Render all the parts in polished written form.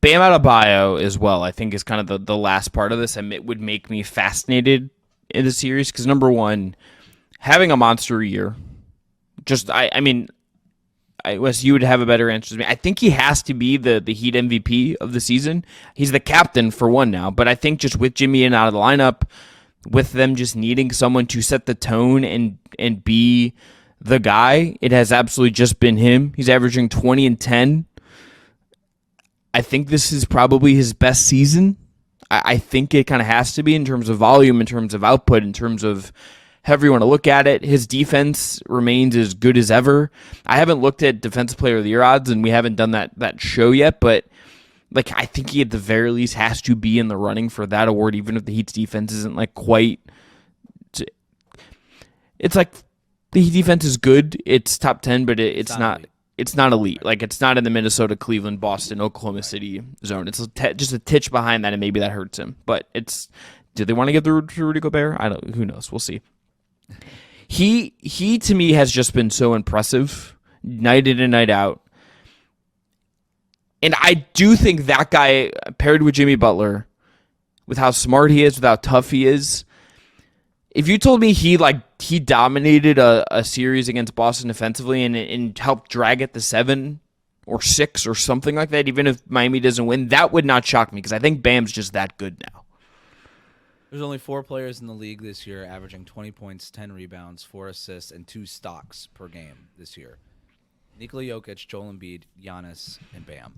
Bam Adebayo as well, I think, is kind of the last part of this, and it would make me fascinated in the series because, number one, having a monster year, Wes, you would have a better answer than me. I think he has to be the Heat MVP of the season. He's the captain for one now, but I think just with Jimmy in out of the lineup, with them just needing someone to set the tone and be the guy, it has absolutely just been him. He's averaging 20 and 10. I think this is probably his best season. I think it kind of has to be in terms of volume, in terms of output, in terms of however you want to look at it. His defense remains as good as ever. I haven't looked at Defensive Player of the Year odds, and we haven't done that show yet, but I think he at the very least has to be in the running for that award, even if the Heat's defense isn't quite. It's like the Heat defense is good. It's top 10, but it's not. It's not elite. It's not in the Minnesota, Cleveland, Boston, Oklahoma City zone. It's just a titch behind that, and maybe that hurts him. But do they want to give the to Rudy Gobert? I don't. Who knows? We'll see. He to me has just been so impressive, night in and night out. And I do think that guy paired with Jimmy Butler, with how smart he is, with how tough he is. If you told me he dominated a series against Boston defensively and helped drag it to 7 or 6 or something like that, even if Miami doesn't win, that would not shock me because I think Bam's just that good now. There's only 4 players in the league this year averaging 20 points, 10 rebounds, 4 assists, and 2 stocks per game this year. Nikola Jokic, Joel Embiid, Giannis, and Bam.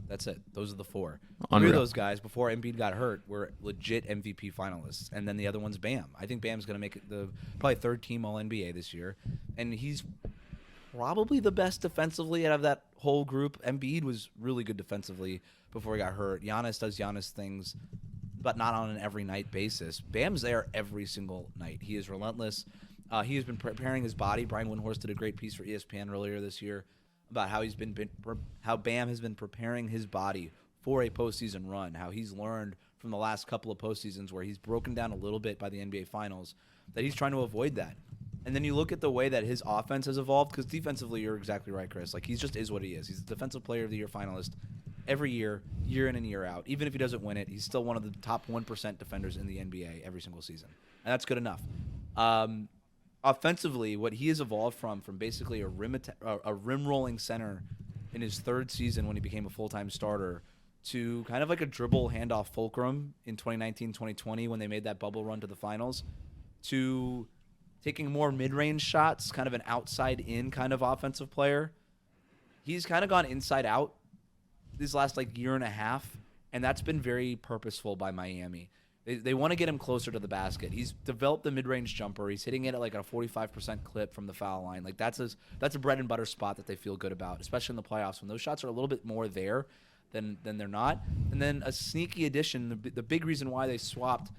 That's it. Those are the 4. Unreal. 3 of those guys, before Embiid got hurt, were legit MVP finalists. And then the other one's Bam. I think Bam's going to make it the probably 3rd team All-NBA this year. And he's probably the best defensively out of that whole group. Embiid was really good defensively before he got hurt. Giannis does Giannis things, but not on an every-night basis. Bam's there every single night. He is relentless. He has been preparing his body. Brian Windhorst did a great piece for ESPN earlier this year about how Bam has been preparing his body for a postseason run, how he's learned from the last couple of postseasons where he's broken down a little bit by the NBA Finals, that he's trying to avoid that. And then you look at the way that his offense has evolved, because defensively, you're exactly right, Chris. He just is what he is. He's the Defensive Player of the Year finalist every year, year in and year out. Even if he doesn't win it, he's still one of the top 1% defenders in the NBA every single season. And that's good enough. Offensively, what he has evolved from basically a rim-rolling center in his 3rd season when he became a full-time starter to kind of like a dribble handoff fulcrum in 2019-2020 when they made that bubble run to the finals, to taking more mid-range shots, kind of an outside-in kind of offensive player. He's kind of gone inside-out these last year and a half, and that's been very purposeful by Miami. They want to get him closer to the basket. He's developed the mid-range jumper. He's hitting it at a 45% clip from the foul line. That's a bread and butter spot that they feel good about, especially in the playoffs when those shots are a little bit more there than they're not. And then a sneaky addition, the big reason why they swapped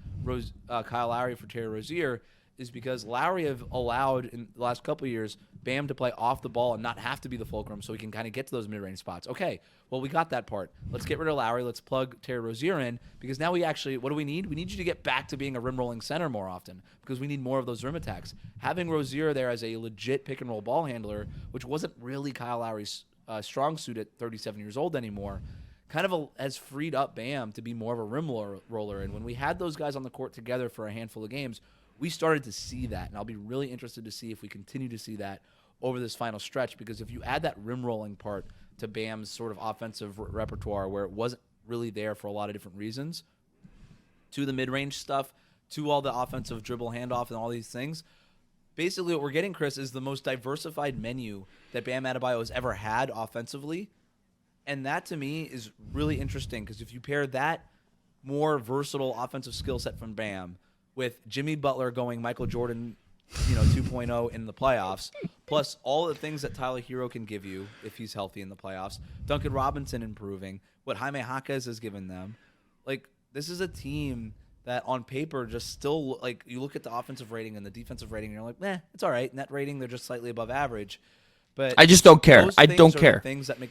Kyle Lowry for Terry Rozier is because Lowry have allowed in the last couple of years Bam to play off the ball and not have to be the fulcrum so he can kind of get to those mid-range spots. Okay, well, we got that part. Let's get rid of Lowry. Let's plug Terry Rozier in because now what do we need? We need you to get back to being a rim-rolling center more often because we need more of those rim attacks. Having Rozier there as a legit pick-and-roll ball handler, which wasn't really Kyle Lowry's strong suit at 37 years old anymore, has freed up Bam to be more of a rim roller. And when we had those guys on the court together for a handful of games, we started to see that, and I'll be really interested to see if we continue to see that over this final stretch, because if you add that rim-rolling part to Bam's sort of offensive repertoire where it wasn't really there for a lot of different reasons, to the mid-range stuff, to all the offensive dribble handoff and all these things, basically what we're getting, Chris, is the most diversified menu that Bam Adebayo has ever had offensively, and that to me is really interesting because if you pair that more versatile offensive skill set from Bam with Jimmy Butler going Michael Jordan, 2.0 in the playoffs, plus all the things that Tyler Hero can give you if he's healthy in the playoffs, Duncan Robinson improving, what Jaime Jaquez has given them. This is a team that on paper just still, you look at the offensive rating and the defensive rating, and you're like, it's all right. Net rating, they're just slightly above average. But I just don't care. those I things don't are care. the things that make